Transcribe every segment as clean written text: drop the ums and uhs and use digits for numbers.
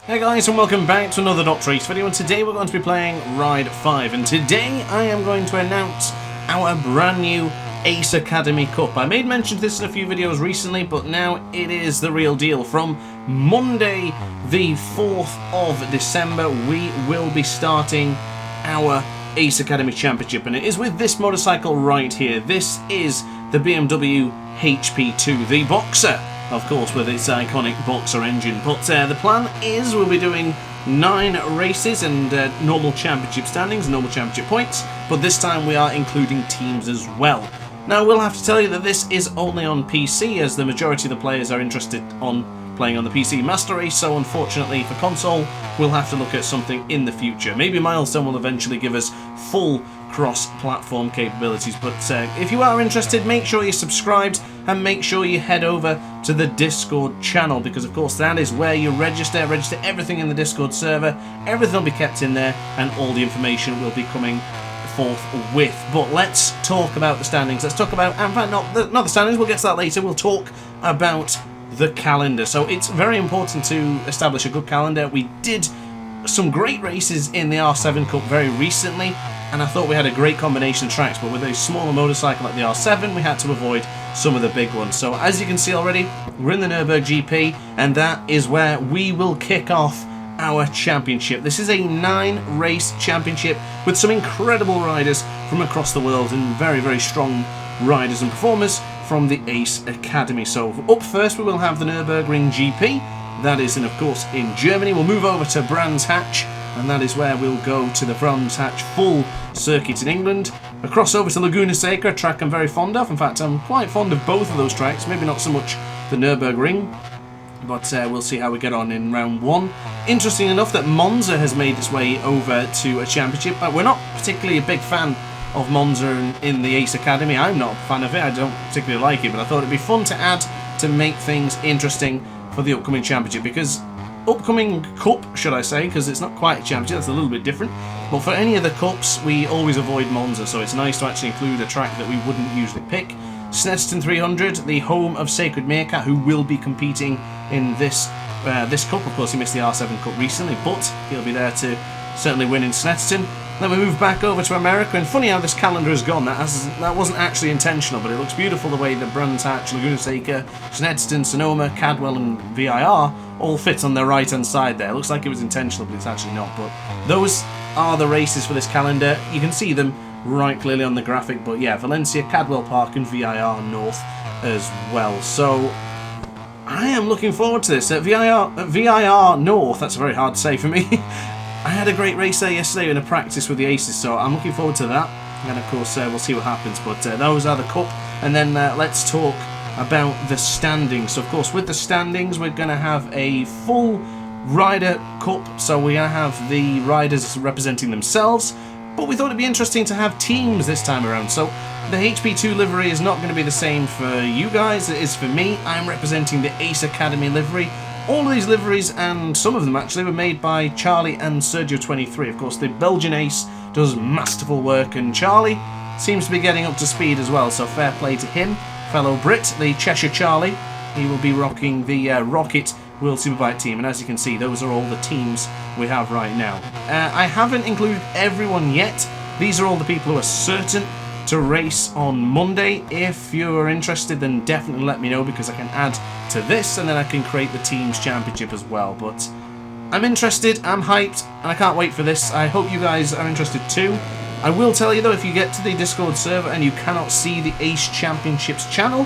Hey guys, and welcome back to another DrAce video, and today we're going to be playing Ride 5, and today I am going to announce our brand new Ace Academy Cup. I made mention of this in a few videos recently, but now it is the real deal. From Monday the 4th of December, we will be starting our Ace Academy Championship, and it is with this motorcycle right here. This is the BMW HP2, the Boxer, of course, with its iconic Boxer engine. But the plan is we'll be doing 9 races and normal championship standings, normal championship points, but this time we are including teams as well. Now, we'll have to tell you that this is only on PC, as the majority of the players are interested on playing on the PC Master Race, so unfortunately for console, we'll have to look at something in the future. Maybe Milestone will eventually give us full cross-platform capabilities, but if you are interested, make sure you're subscribed and make sure you head over to the Discord channel, because of course that is where you register everything in the Discord server. Everything will be kept in there and all the information will be coming forthwith. But let's talk about the standings. Let's talk about, in fact, not the standings, we'll get to that later. We'll talk about the calendar. So it's very important to establish a good calendar. We did some great races in the R7 Cup very recently, and I thought we had a great combination of tracks, but with a smaller motorcycle like the R7, we had to avoid some of the big ones. So as you can see already, we're in the Nürburgring GP, and that is where we will kick off our championship. This is a 9-race championship with some incredible riders from across the world and very, very strong riders and performers from the Ace Academy. So up first we will have the Nürburgring GP. That is, of course, in Germany. We'll move over to Brands Hatch, and that is where we'll go to the Brands Hatch full circuit in England. Across over to Laguna Seca, a track I'm very fond of. In fact, I'm quite fond of both of those tracks. Maybe not so much the Nürburgring, but we'll see how we get on in round 1. Interesting enough that Monza has made its way over to a championship. We're not particularly a big fan of Monza in the Ace Academy. I'm not a fan of it. I don't particularly like it, but I thought it'd be fun to add to make things interesting for the upcoming championship, because upcoming cup, should I say, because it's not quite a championship, that's a little bit different, but for any of the cups we always avoid Monza, so it's nice to actually include a track that we wouldn't usually pick. Snetterton 300, the home of Sacred Meerkat, who will be competing in this cup. Of course, he missed the R7 Cup recently, but he'll be there to certainly win in Snetterton. Then we move back over to America, and funny how this calendar has gone. That wasn't actually intentional, but it looks beautiful the way that Brands Hatch, Laguna Seca, Snetterton, Sonoma, Cadwell and VIR all fit on the right-hand side there. It looks like it was intentional, but it's actually not. But those are the races for this calendar. You can see them right clearly on the graphic, but yeah, Valencia, Cadwell Park and VIR North as well. So I am looking forward to this. VIR North, that's very hard to say for me. I had a great race there yesterday in a practice with the Aces, so I'm looking forward to that. And of course, we'll see what happens. But those are the cup. And then let's talk about the standings. So of course, with the standings, we're going to have a full Rider Cup. So we're going to have the riders representing themselves. But we thought it'd be interesting to have teams this time around. So the HP2 livery is not going to be the same for you guys. It is for me. I'm representing the Ace Academy livery. All of these liveries, and some of them actually, were made by Charlie and Sergio23. Of course, the Belgian Ace does masterful work, and Charlie seems to be getting up to speed as well, so fair play to him. Fellow Brit, the Cheshire Charlie, he will be rocking the Rocket World Superbike team, and as you can see, those are all the teams we have right now. I haven't included everyone yet. These are all the people who are certain to race on Monday. If you're interested, then definitely let me know, because I can add to this and then I can create the team's championship as well. But I'm interested, I'm hyped, and I can't wait for this. I hope you guys are interested too. I will tell you though, if you get to the Discord server and you cannot see the Ace Championships channel,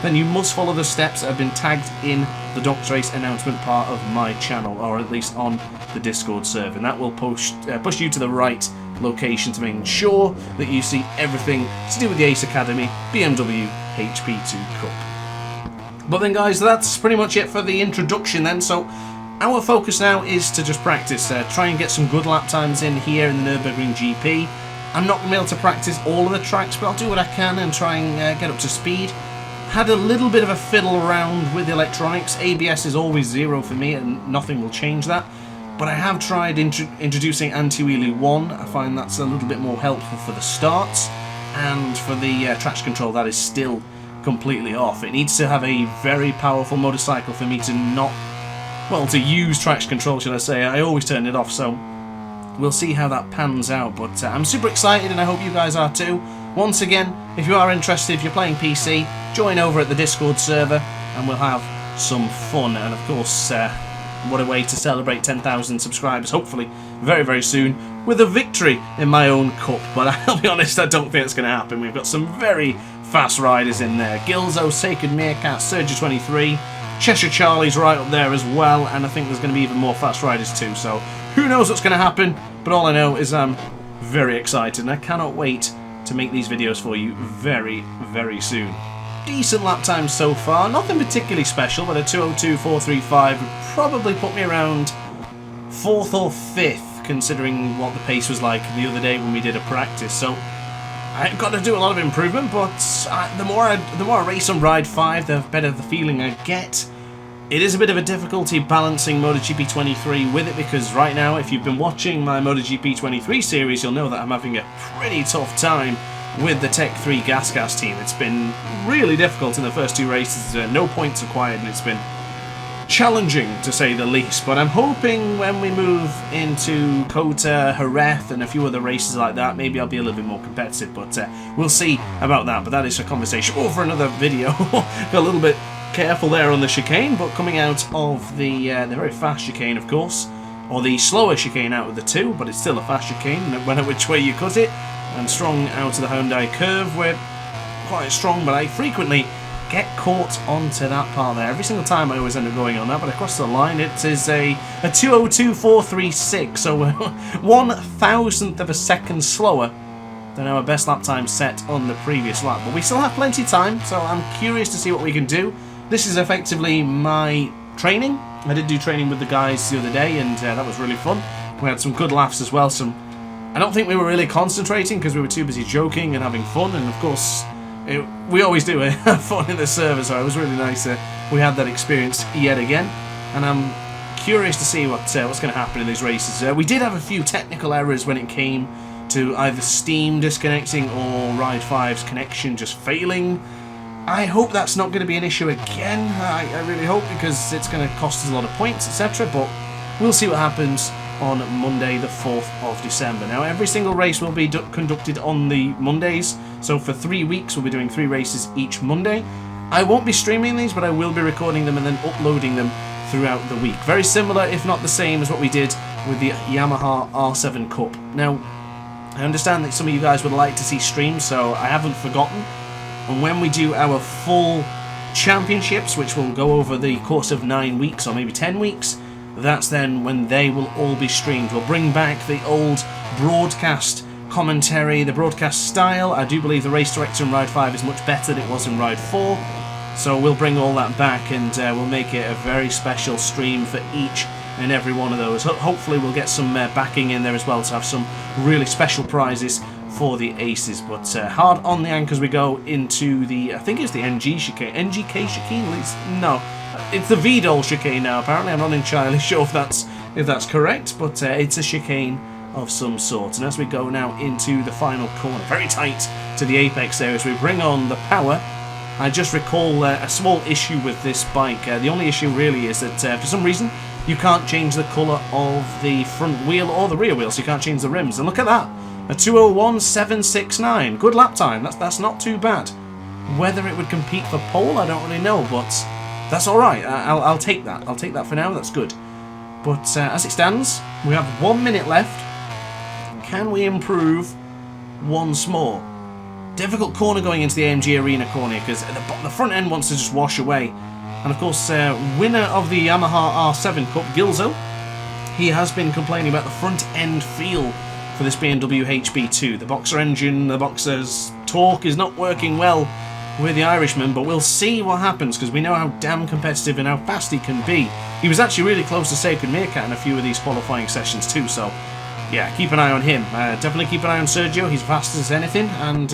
then you must follow the steps that have been tagged in the DrAce announcement part of my channel, or at least on the Discord server, and that will push you to the right location to make sure that you see everything to do with the Ace Academy BMW HP2 Cup. But then guys, that's pretty much it for the introduction then. So our focus now is to just practice, try and get some good lap times in here in the Nürburgring GP. I'm not going to be able to practice all of the tracks, but I'll do what I can and try and get up to speed. Had a little bit of a fiddle around with the electronics. ABS is always 0 for me and nothing will change that. But I have tried introducing anti-wheelie 1. I find that's a little bit more helpful for the starts, and for the traction control that is still completely off. It needs to have a very powerful motorcycle for me to not well, to use traction control, should I say. I always turn it off, so we'll see how that pans out. But I'm super excited, and I hope you guys are too. Once again, if you are interested, if you're playing PC, join over at the Discord server, and we'll have some fun. And of course, what a way to celebrate 10,000 subscribers, hopefully very, very soon, with a victory in my own cup. But I'll be honest, I don't think it's going to happen. We've got some very fast riders in there. Gilzo, Sacred Meerkat, Surger23, Cheshire Charlie's right up there as well, and I think there's going to be even more fast riders too. So who knows what's going to happen, but all I know is I'm very excited, and I cannot wait to make these videos for you very, very soon. Decent lap time so far, nothing particularly special, but a 2:02.435 would probably put me around 4th or 5th, considering what the pace was like the other day when we did a practice. So I've got to do a lot of improvement, but the more I race on Ride 5, the better the feeling I get. It is a bit of a difficulty balancing MotoGP 23 with it, because right now, if you've been watching my MotoGP 23 series, you'll know that I'm having a pretty tough time with the Tech 3 Gas team. It's been really difficult in the first 2 races, no points acquired, and it's been challenging to say the least. But I'm hoping when we move into Kota, Jerez, and a few other races like that, maybe I'll be a little bit more competitive, but we'll see about that. But that is a conversation over another video. Got a little bit careful there on the chicane, but coming out of the very fast chicane, of course, or the slower chicane out of the 2, but it's still a fast chicane, no matter which way you cut it. And strong out of the Hyundai curve, we're quite strong, but I frequently get caught onto that part there. Every single time I always end up going on that, but across the line it is a 2:02.436, so we're 1,000th of a second slower than our best lap time set on the previous lap. But we still have plenty of time, so I'm curious to see what we can do. This is effectively my training. I did do training with the guys the other day, and that was really fun. We had some good laughs as well. I don't think we were really concentrating because we were too busy joking and having fun, and of course we always do have fun in the server, so it was really nice we had that experience yet again. And I'm curious to see what's going to happen in these races. We did have a few technical errors when it came to either Steam disconnecting or Ride 5's connection just failing. I hope that's not going to be an issue again. I really hope, because it's going to cost us a lot of points, etc. But we'll see what happens on Monday the 4th of December. Now, every single race will be conducted on the Mondays, so for 3 weeks we'll be doing 3 races each Monday. I won't be streaming these, but I will be recording them and then uploading them throughout the week. Very similar, if not the same, as what we did with the Yamaha R7 Cup. Now, I understand that some of you guys would like to see streams, so I haven't forgotten. And when we do our full championships, which will go over the course of 9 weeks or maybe 10 weeks, that's then when they will all be streamed. We'll bring back the old broadcast commentary, the broadcast style. I do believe the race director in Ride 5 is much better than it was in Ride 4. So we'll bring all that back, and we'll make it a very special stream for each and every one of those. Hopefully we'll get some backing in there as well to have some really special prizes for the aces. But hard on the anchors we go into the, I think it's the NGK chicane, at least. No, it's the VDOL chicane now, apparently. I'm not entirely sure if that's correct, but it's a chicane of some sort. And as we go now into the final corner, very tight to the apex there, as we bring on the power. I just recall a small issue with this bike. The only issue really is that for some reason you can't change the colour of the front wheel or the rear wheel, so you can't change the rims. And look at that, a 2:01.769. Good lap time. That's not too bad. Whether it would compete for pole, I don't really know, but that's all right. I'll take that. I'll take that for now. That's good. But as it stands, we have 1 minute left. Can we improve once more? Difficult corner going into the AMG Arena corner, because the front end wants to just wash away. And of course, winner of the Yamaha R7 Cup, Gilzo, he has been complaining about the front end feel for this BMW HP2. The Boxer engine, the Boxer's torque is not working well with the Irishman, but we'll see what happens, because we know how damn competitive and how fast he can be. He was actually really close to Sacred Meerkat in a few of these qualifying sessions too, so yeah, keep an eye on him. Definitely keep an eye on Sergio, he's fast as anything, and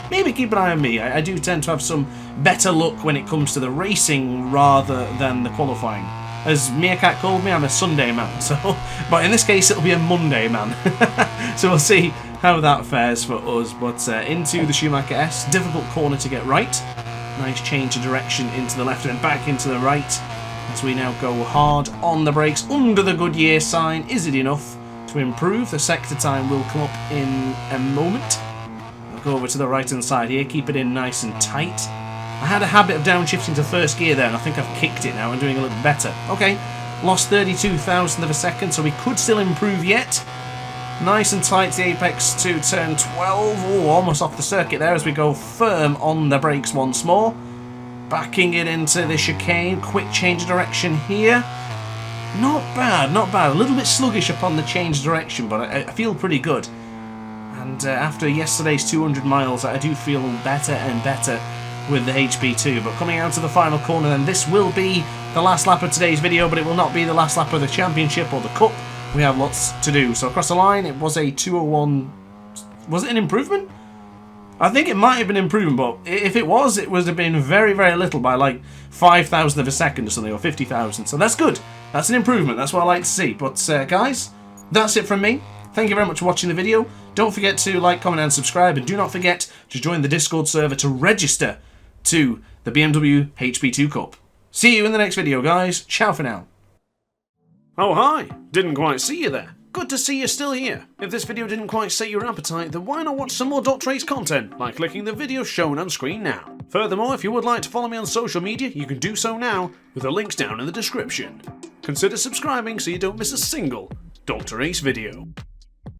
maybe keep an eye on me. I do tend to have some better luck when it comes to the racing rather than the qualifying. As Meerkat called me, I'm a Sunday man, so, but in this case it'll be a Monday man. So we'll see how that fares for us. But into the Schumacher S, difficult corner to get right. Nice change of direction into the left and back into the right. as we now go hard on the brakes under the Goodyear sign. Is it enough to improve? The sector time will come up in a moment. I'll go over to the right hand side here, keep it in nice and tight. I had a habit of downshifting to first gear there, and I think I've kicked it now and doing a little better. Okay, lost 32,000 of a second, so we could still improve yet. Nice and tight the apex to turn 12. Oh, almost off the circuit there as we go firm on the brakes once more. Backing it into the chicane. Quick change of direction here. Not bad, not bad. A little bit sluggish upon the change of direction, but I feel pretty good. And after yesterday's 200 miles, I do feel better and better with the HP2. But coming out to the final corner, then this will be the last lap of today's video, but it will not be the last lap of the championship or the cup. We have lots to do. So across the line, it was a 2:01. Was it an improvement? I think it might have been improvement, but if it was, it would have been very, very little, by like 5,000 of a second or something, or 50,000. So that's good. That's an improvement. That's what I like to see. But guys, that's it from me. Thank you very much for watching the video. Don't forget to like, comment, and subscribe. And do not forget to join the Discord server to register to the BMW HP2 Cup. See you in the next video, guys. Ciao for now. Oh, hi. Didn't quite see you there. Good to see you're still here. If this video didn't quite set your appetite, then why not watch some more DrAce content by clicking the video shown on screen now. Furthermore, if you would like to follow me on social media, you can do so now with the links down in the description. Consider subscribing so you don't miss a single DrAce video.